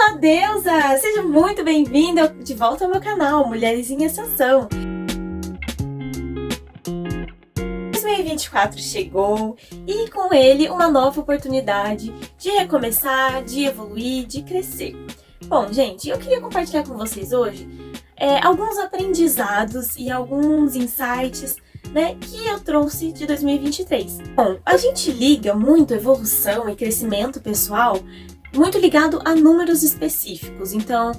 Olá, deusa! Seja muito bem-vinda de volta ao meu canal, Mulheres em Ascensão. 2024 chegou e com ele uma nova oportunidade de recomeçar, de evoluir, de crescer. Bom, gente, eu queria compartilhar com vocês hoje alguns aprendizados e alguns insights, que eu trouxe de 2023. Bom, a gente liga muito evolução e crescimento pessoal muito ligado a números específicos. Então,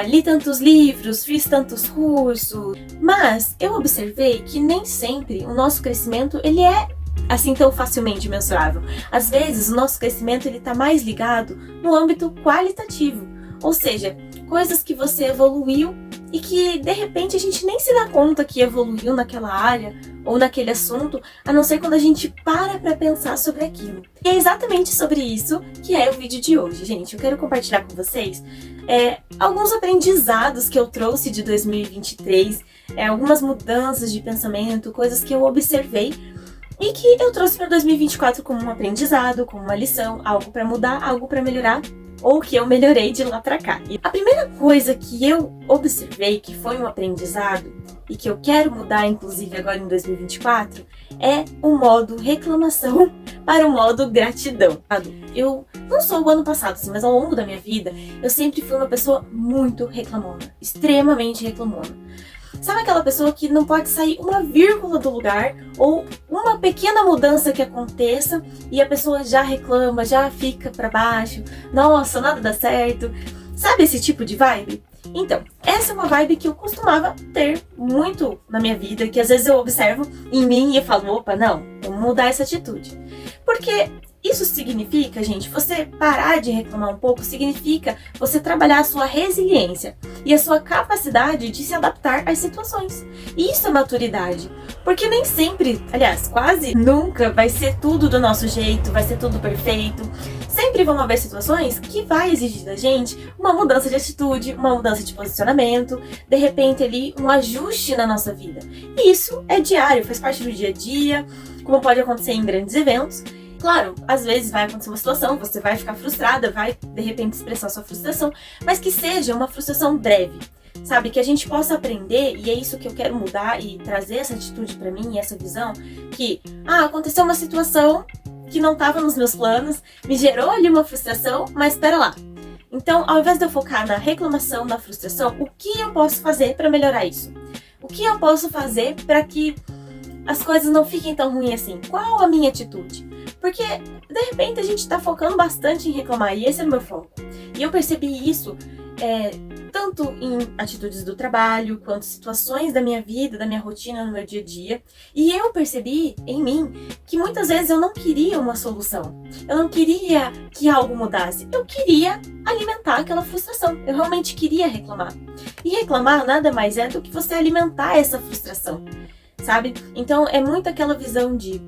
li tantos livros, fiz tantos cursos, mas eu observei que nem sempre o nosso crescimento ele é assim tão facilmente mensurável. Às vezes, o nosso crescimento ele está mais ligado no âmbito qualitativo, ou seja, coisas que você evoluiu e que de repente a gente nem se dá conta que evoluiu naquela área ou naquele assunto, a não ser quando a gente para pensar sobre aquilo. E é exatamente sobre isso que é o vídeo de hoje, gente. Eu quero compartilhar com vocês alguns aprendizados que eu trouxe de 2023, algumas mudanças de pensamento, coisas que eu observei e que eu trouxe para 2024 como um aprendizado, como uma lição, algo para mudar, algo para melhorar, ou que eu melhorei de lá pra cá. E a primeira coisa que eu observei que foi um aprendizado e que eu quero mudar, inclusive agora em 2024, é o modo reclamação para o modo gratidão. Eu não sou o ano passado, assim, mas ao longo da minha vida, eu sempre fui uma pessoa muito reclamona, extremamente reclamona. Sabe aquela pessoa que não pode sair uma vírgula do lugar ou uma pequena mudança que aconteça e a pessoa já reclama, já fica pra baixo, nossa, nada dá certo. Sabe esse tipo de vibe? Então, essa é uma vibe que eu costumava ter muito na minha vida, que às vezes eu observo em mim e eu falo, opa, não, vamos mudar essa atitude. Porque isso significa, gente, você parar de reclamar um pouco, significa você trabalhar a sua resiliência e a sua capacidade de se adaptar às situações. E isso é maturidade, porque nem sempre, aliás, quase nunca vai ser tudo do nosso jeito, vai ser tudo perfeito. Sempre vão haver situações que vai exigir da gente uma mudança de atitude, uma mudança de posicionamento, de repente ali um ajuste na nossa vida. E isso é diário, faz parte do dia a dia, como pode acontecer em grandes eventos. Claro, às vezes vai acontecer uma situação, você vai ficar frustrada, vai de repente expressar sua frustração, mas que seja uma frustração breve, sabe? Que a gente possa aprender, e é isso que eu quero mudar e trazer essa atitude pra mim, essa visão, que, aconteceu uma situação que não estava nos meus planos, me gerou ali uma frustração, mas espera lá. Então, ao invés de eu focar na reclamação, na frustração, o que eu posso fazer para melhorar isso? O que eu posso fazer para que as coisas não fiquem tão ruins assim? Qual a minha atitude? Porque, de repente, a gente tá focando bastante em reclamar, e esse é o meu foco. E eu percebi isso tanto em atitudes do trabalho, quanto situações da minha vida, da minha rotina, no meu dia a dia. E eu percebi em mim que muitas vezes eu não queria uma solução. Eu não queria que algo mudasse. Eu queria alimentar aquela frustração. Eu realmente queria reclamar. E reclamar nada mais é do que você alimentar essa frustração, sabe? Então, é muito aquela visão de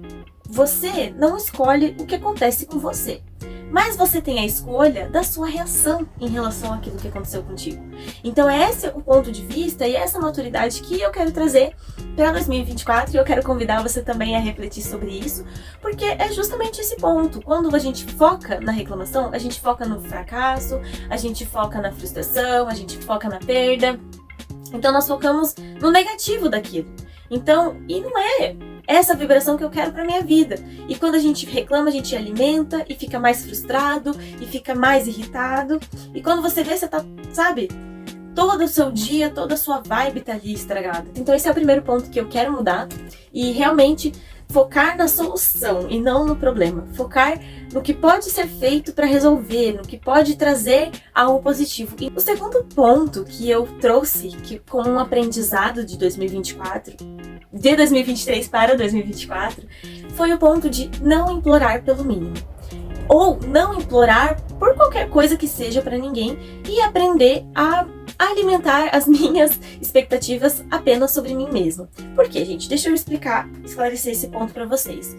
você não escolhe o que acontece com você, mas você tem a escolha da sua reação em relação àquilo que aconteceu contigo. Então esse é o ponto de vista e essa maturidade que eu quero trazer para 2024 e eu quero convidar você também a refletir sobre isso, porque é justamente esse ponto. Quando a gente foca na reclamação, a gente foca no fracasso, a gente foca na frustração, a gente foca na perda. Então nós focamos no negativo daquilo. Então, e não é essa vibração que eu quero pra minha vida. E quando a gente reclama, a gente alimenta e fica mais frustrado e fica mais irritado. E quando você vê, você tá, sabe, todo o seu dia, toda a sua vibe tá ali estragada. Então esse é o primeiro ponto que eu quero mudar e realmente focar na solução e não no problema. Focar no que pode ser feito para resolver, no que pode trazer algo positivo. E o segundo ponto que eu trouxe como um aprendizado de 2024, de 2023 para 2024, foi o ponto de não implorar pelo mínimo. Ou não implorar por qualquer coisa que seja para ninguém e aprender a alimentar as minhas expectativas apenas sobre mim mesma. Por quê, gente? Deixa eu esclarecer esse ponto para vocês.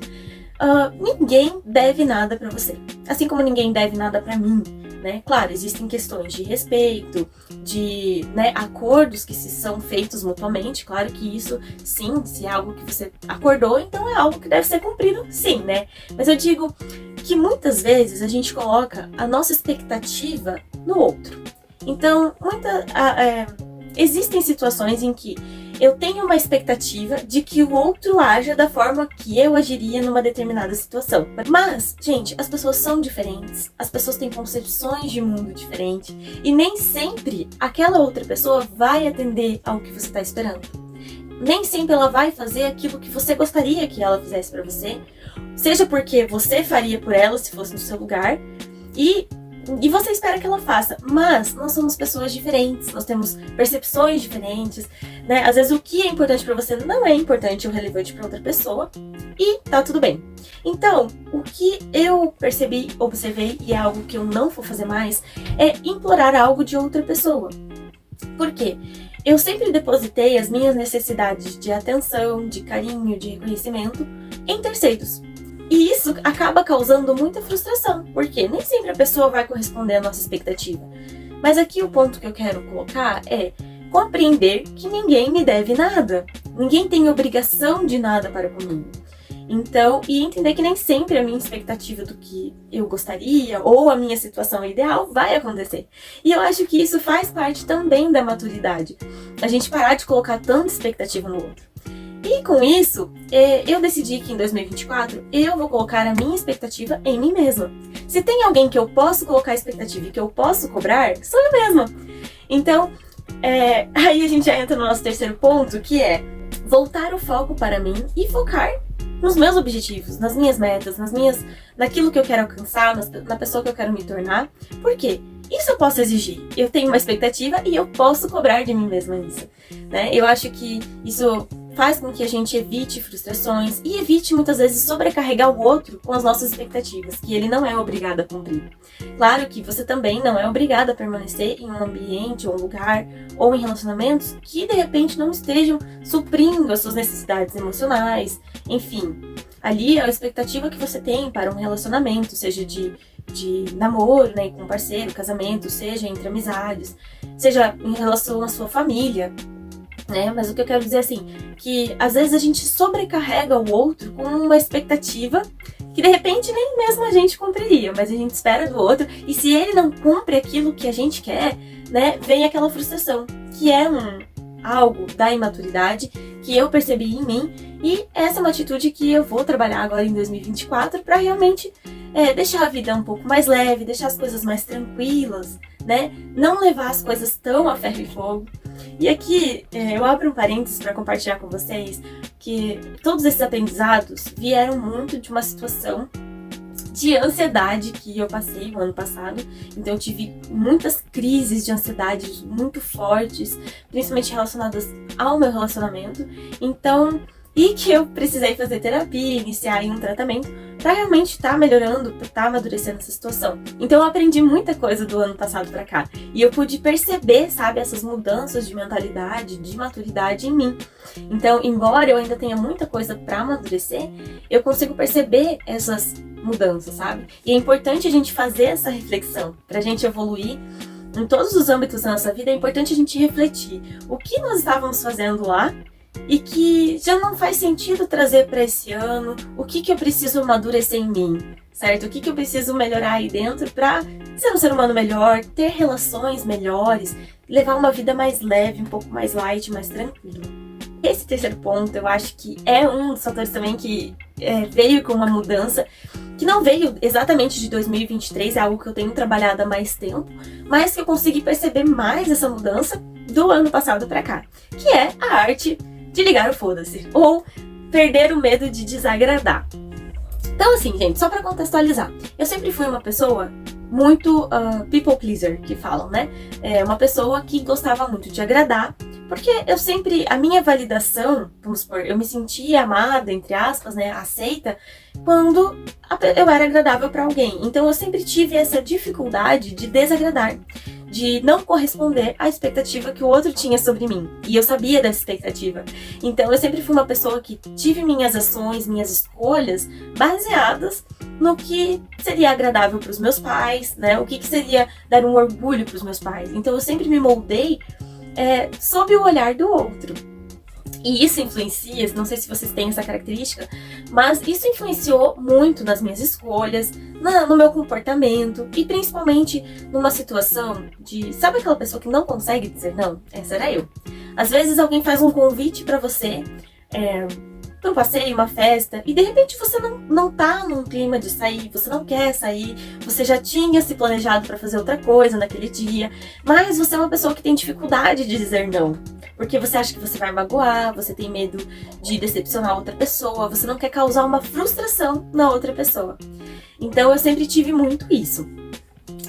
Ninguém deve nada para você, assim como ninguém deve nada para mim, né? Claro, existem questões de respeito, de acordos que se são feitos mutuamente. Claro que isso, sim, se é algo que você acordou, então é algo que deve ser cumprido, sim, né? Mas eu digo que muitas vezes a gente coloca a nossa expectativa no outro. Então, existem situações em que eu tenho uma expectativa de que o outro haja da forma que eu agiria numa determinada situação. Mas, gente, as pessoas são diferentes, as pessoas têm concepções de mundo diferentes, e nem sempre aquela outra pessoa vai atender ao que você está esperando. Nem sempre ela vai fazer aquilo que você gostaria que ela fizesse pra você, seja porque você faria por ela se fosse no seu lugar, e você espera que ela faça. Mas nós somos pessoas diferentes, nós temos percepções diferentes, né? Às vezes o que é importante pra você não é importante ou relevante pra outra pessoa, e tá tudo bem. Então, o que eu percebi, observei, e é algo que eu não vou fazer mais, é implorar algo de outra pessoa. Por quê? Eu sempre depositei as minhas necessidades de atenção, de carinho, de reconhecimento em terceiros. E isso acaba causando muita frustração, porque nem sempre a pessoa vai corresponder à nossa expectativa. Mas aqui o ponto que eu quero colocar é compreender que ninguém me deve nada. Ninguém tem obrigação de nada para comigo. Então, e entender que nem sempre a minha expectativa do que eu gostaria ou a minha situação ideal vai acontecer. E eu acho que isso faz parte também da maturidade. A gente parar de colocar tanta expectativa no outro. E com isso, eu decidi que em 2024 eu vou colocar a minha expectativa em mim mesma. Se tem alguém que eu posso colocar expectativa e que eu posso cobrar, sou eu mesma. Então, aí a gente já entra no nosso terceiro ponto, que é voltar o foco para mim e focar nos meus objetivos, nas minhas metas, naquilo que eu quero alcançar, na pessoa que eu quero me tornar. Por quê? Isso eu posso exigir. Eu tenho uma expectativa e eu posso cobrar de mim mesma isso, né? Eu acho que isso faz com que a gente evite frustrações e evite muitas vezes sobrecarregar o outro com as nossas expectativas, que ele não é obrigado a cumprir. Claro que você também não é obrigado a permanecer em um ambiente, ou um lugar, ou em relacionamentos que de repente não estejam suprindo as suas necessidades emocionais. Enfim, ali é a expectativa que você tem para um relacionamento, seja de namoro, né, com um parceiro, casamento, seja entre amizades, seja em relação à sua família, né? Mas o que eu quero dizer assim, que às vezes a gente sobrecarrega o outro com uma expectativa que de repente nem mesmo a gente cumpriria, mas a gente espera do outro, e se ele não cumpre aquilo que a gente quer, né, vem aquela frustração, que é algo da imaturidade que eu percebi em mim, e essa é uma atitude que eu vou trabalhar agora em 2024 para realmente deixar a vida um pouco mais leve, deixar as coisas mais tranquilas, né? Não levar as coisas tão a ferro e fogo. E aqui eu abro um parênteses para compartilhar com vocês que todos esses aprendizados vieram muito de uma situação de ansiedade que eu passei o ano passado. Então eu tive muitas crises de ansiedade muito fortes, principalmente relacionadas ao meu relacionamento. Então, e que eu precisei fazer terapia, iniciar um tratamento para realmente estar melhorando, para estar amadurecendo essa situação. Então eu aprendi muita coisa do ano passado para cá, e eu pude perceber, sabe, essas mudanças de mentalidade, de maturidade em mim. Então, embora eu ainda tenha muita coisa para amadurecer, eu consigo perceber essas mudanças, sabe? E é importante a gente fazer essa reflexão pra gente evoluir em todos os âmbitos da nossa vida. É importante a gente refletir o que nós estávamos fazendo lá e que já não faz sentido trazer para esse ano, o que eu preciso amadurecer em mim, certo? O que eu preciso melhorar aí dentro para ser um ser humano melhor, ter relações melhores, levar uma vida mais leve, um pouco mais light, mais tranquila. Esse terceiro ponto, eu acho que é um dos fatores também que veio com uma mudança, que não veio exatamente de 2023, é algo que eu tenho trabalhado há mais tempo, mas que eu consegui perceber mais essa mudança do ano passado para cá, que é a arte de ligar o foda-se, ou perder o medo de desagradar. Então assim, gente, só para contextualizar, eu sempre fui uma pessoa muito people pleaser, que falam, né? Uma pessoa que gostava muito de agradar, porque eu sempre, a minha validação, vamos supor, eu me sentia amada, entre aspas, né, aceita, quando eu era agradável para alguém. Então eu sempre tive essa dificuldade de desagradar, de não corresponder à expectativa que o outro tinha sobre mim. E eu sabia dessa expectativa. Então eu sempre fui uma pessoa que tive minhas ações, minhas escolhas baseadas no que seria agradável para os meus pais, né? O que seria dar um orgulho para os meus pais. Então eu sempre me moldei sob o olhar do outro. E isso influencia, não sei se vocês têm essa característica, mas isso influenciou muito nas minhas escolhas, no meu comportamento e principalmente numa situação de... Sabe aquela pessoa que não consegue dizer não? Essa era eu. Às vezes alguém faz um convite pra você, pra um passeio, uma festa, e de repente você não tá num clima de sair, você não quer sair, você já tinha se planejado pra fazer outra coisa naquele dia, mas você é uma pessoa que tem dificuldade de dizer não. Porque você acha que você vai magoar, você tem medo de decepcionar outra pessoa, você não quer causar uma frustração na outra pessoa. Então eu sempre tive muito isso.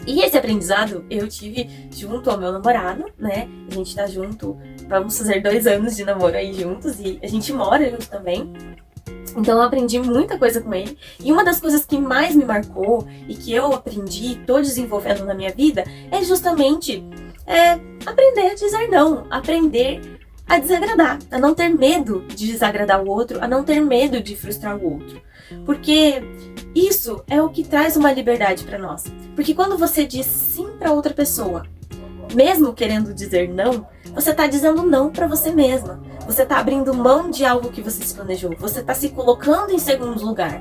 E esse aprendizado eu tive junto ao meu namorado, né? A gente tá junto, vamos fazer 2 anos de namoro aí juntos e a gente mora junto também. Então eu aprendi muita coisa com ele. E uma das coisas que mais me marcou e que eu aprendi, tô desenvolvendo na minha vida, é justamente aprender a dizer não, aprender a desagradar, a não ter medo de desagradar o outro, a não ter medo de frustrar o outro. Porque isso é o que traz uma liberdade pra nós. Porque quando você diz sim pra outra pessoa, mesmo querendo dizer não, você tá dizendo não pra você mesma. Você tá abrindo mão de algo que você se planejou. Você tá se colocando em segundo lugar.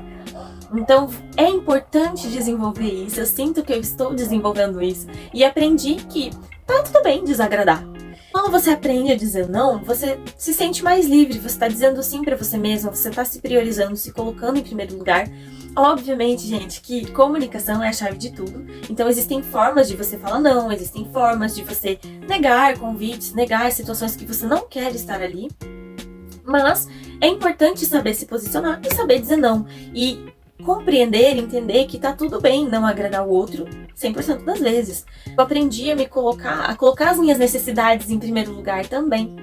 Então é importante desenvolver isso. Eu sinto que eu estou desenvolvendo isso. E aprendi que tá tudo bem desagradar. Quando você aprende a dizer não, você se sente mais livre, você tá dizendo sim pra você mesma, você tá se priorizando, se colocando em primeiro lugar. Obviamente, gente, que comunicação é a chave de tudo. Então existem formas de você falar não, existem formas de você negar convites, negar situações que você não quer estar ali. Mas é importante saber se posicionar e saber dizer não. E compreender, entender que tá tudo bem não agradar o outro 100% das vezes. Eu aprendi a colocar as minhas necessidades em primeiro lugar também.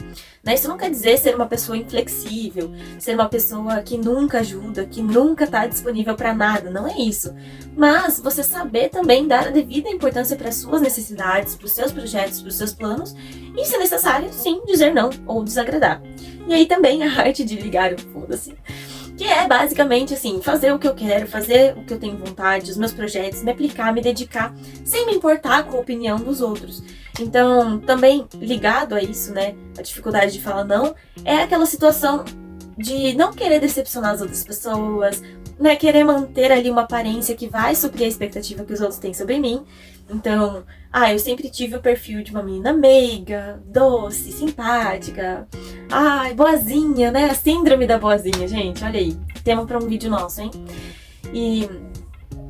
Né? Isso não quer dizer ser uma pessoa inflexível, ser uma pessoa que nunca ajuda, que nunca tá disponível para nada, não é isso. Mas você saber também dar a devida importância para suas necessidades, para os seus projetos, para os seus planos, e se necessário, sim, dizer não ou desagradar. E aí também a arte de ligar o foda-se. Que é basicamente assim, fazer o que eu quero, fazer o que eu tenho vontade, os meus projetos, me aplicar, me dedicar, sem me importar com a opinião dos outros. Então, também ligado a isso, né, a dificuldade de falar não, é aquela situação de não querer decepcionar as outras pessoas, né, querer manter ali uma aparência que vai suprir a expectativa que os outros têm sobre mim. Então, eu sempre tive o perfil de uma menina meiga, doce, simpática, boazinha, né? A síndrome da boazinha, gente, olha aí, tema pra um vídeo nosso, hein? E,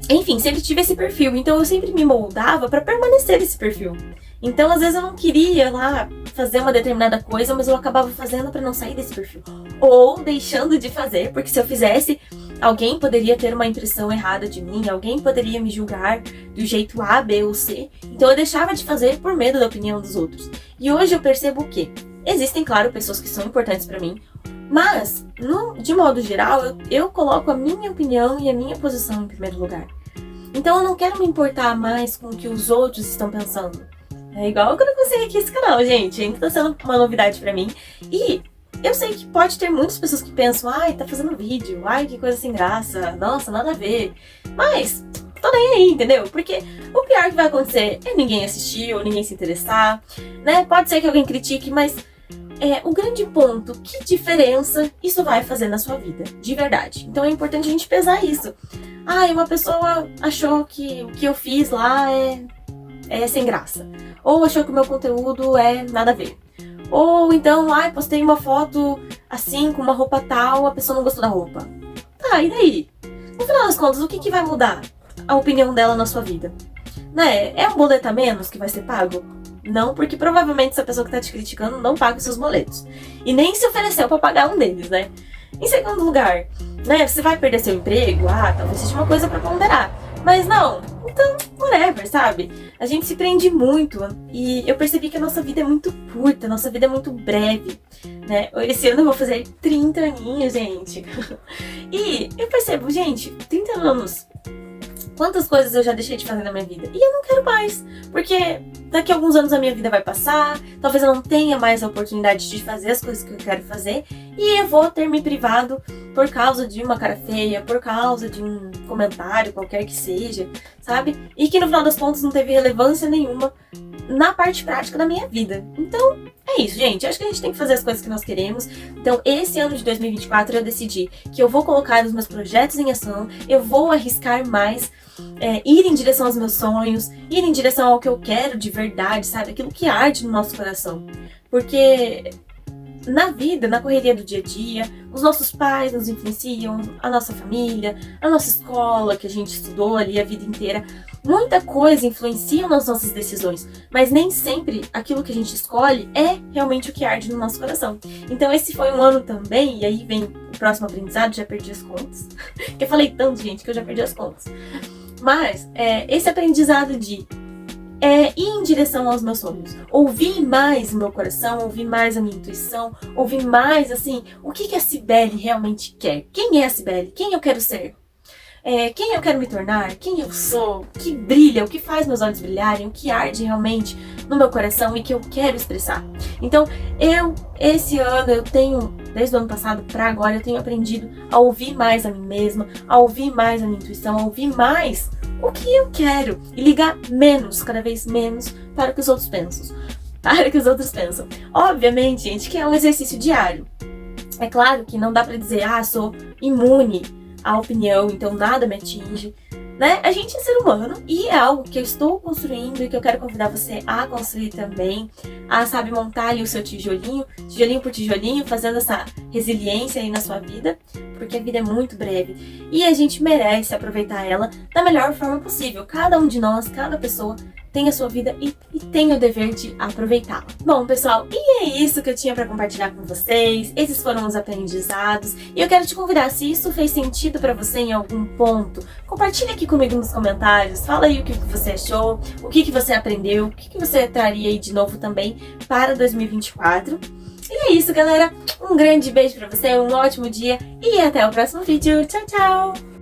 enfim, sempre tive esse perfil, então eu sempre me moldava pra permanecer nesse perfil. Então, às vezes eu não queria lá fazer uma determinada coisa, mas eu acabava fazendo pra não sair desse perfil. Ou deixando de fazer, porque se eu fizesse, alguém poderia ter uma impressão errada de mim, alguém poderia me julgar do jeito A, B ou C. Então eu deixava de fazer por medo da opinião dos outros. E hoje eu percebo que existem, claro, pessoas que são importantes pra mim, mas, de modo geral, eu coloco a minha opinião e a minha posição em primeiro lugar. Então eu não quero me importar mais com o que os outros estão pensando. É igual quando eu comecei aqui esse canal, gente. Ainda tá sendo uma novidade pra mim. E eu sei que pode ter muitas pessoas que pensam, tá fazendo vídeo, que coisa sem graça, nossa, nada a ver. Mas, tô nem aí, entendeu? Porque o pior que vai acontecer é ninguém assistir ou ninguém se interessar, né? Pode ser que alguém critique, mas o grande ponto, que diferença isso vai fazer na sua vida, de verdade. Então é importante a gente pesar isso. Uma pessoa achou que o que eu fiz lá é sem graça. Ou achou que o meu conteúdo é nada a ver. Ou então, postei uma foto assim, com uma roupa tal, a pessoa não gostou da roupa. E daí? No final das contas, o que vai mudar a opinião dela na sua vida? Né? É um boleto a menos que vai ser pago? Não, porque provavelmente essa pessoa que tá te criticando não paga os seus boletos. E nem se ofereceu pra pagar um deles, né? Em segundo lugar, né? Você vai perder seu emprego? Talvez seja uma coisa pra ponderar. Mas não, então, whatever, sabe? A gente se prende muito e eu percebi que a nossa vida é muito curta, a nossa vida é muito breve, né? Esse ano eu vou fazer 30 aninhos, gente. E eu percebo, gente, 30 anos, quantas coisas eu já deixei de fazer na minha vida? E eu não quero mais, porque daqui a alguns anos a minha vida vai passar, talvez eu não tenha mais a oportunidade de fazer as coisas que eu quero fazer, e eu vou ter me privado por causa de uma cara feia, por causa de um comentário, qualquer que seja, sabe? E que no final das contas não teve relevância nenhuma na parte prática da minha vida. Então, é isso, gente. Acho que a gente tem que fazer as coisas que nós queremos. Então, esse ano de 2024 eu decidi que eu vou colocar os meus projetos em ação, eu vou arriscar mais, ir em direção aos meus sonhos, ir em direção ao que eu quero de verdade, sabe? Aquilo que arde no nosso coração. Porque na vida, na correria do dia a dia, os nossos pais nos influenciam, a nossa família, a nossa escola que a gente estudou ali a vida inteira. Muita coisa influencia nas nossas decisões, mas nem sempre aquilo que a gente escolhe é realmente o que arde no nosso coração. Então esse foi um ano também, e aí vem o próximo aprendizado, já perdi as contas. Eu falei tanto, gente, que eu já perdi as contas. Mas esse aprendizado de ir em direção aos meus sonhos, ouvir mais o meu coração, ouvir mais a minha intuição, ouvir mais, assim, o que a Cibele realmente quer. Quem é a Cibele? Quem eu quero ser? Quem eu quero me tornar, quem eu sou, o que brilha, o que faz meus olhos brilharem, o que arde realmente no meu coração e que eu quero expressar. Então, esse ano, desde o ano passado para agora, eu tenho aprendido a ouvir mais a mim mesma, a ouvir mais a minha intuição, a ouvir mais o que eu quero e ligar menos, cada vez menos, para o que os outros pensam. Obviamente, gente, que é um exercício diário. É claro que não dá para dizer, sou imune a opinião, então nada me atinge, né? A gente é ser humano e é algo que eu estou construindo e que eu quero convidar você a construir também, a, sabe, montar ali o seu tijolinho por tijolinho, fazendo essa resiliência aí na sua vida, porque a vida é muito breve e a gente merece aproveitar ela da melhor forma possível. Cada um de nós, cada pessoa tem a sua vida e tem o dever de aproveitá-la. Bom, pessoal, e é isso que eu tinha para compartilhar com vocês. Esses foram os aprendizados. E eu quero te convidar, se isso fez sentido para você em algum ponto, compartilha aqui comigo nos comentários. Fala aí o que você achou, o que você aprendeu, o que você traria aí de novo também para 2024. E é isso, galera. Um grande beijo para você, um ótimo dia e até o próximo vídeo. Tchau, tchau!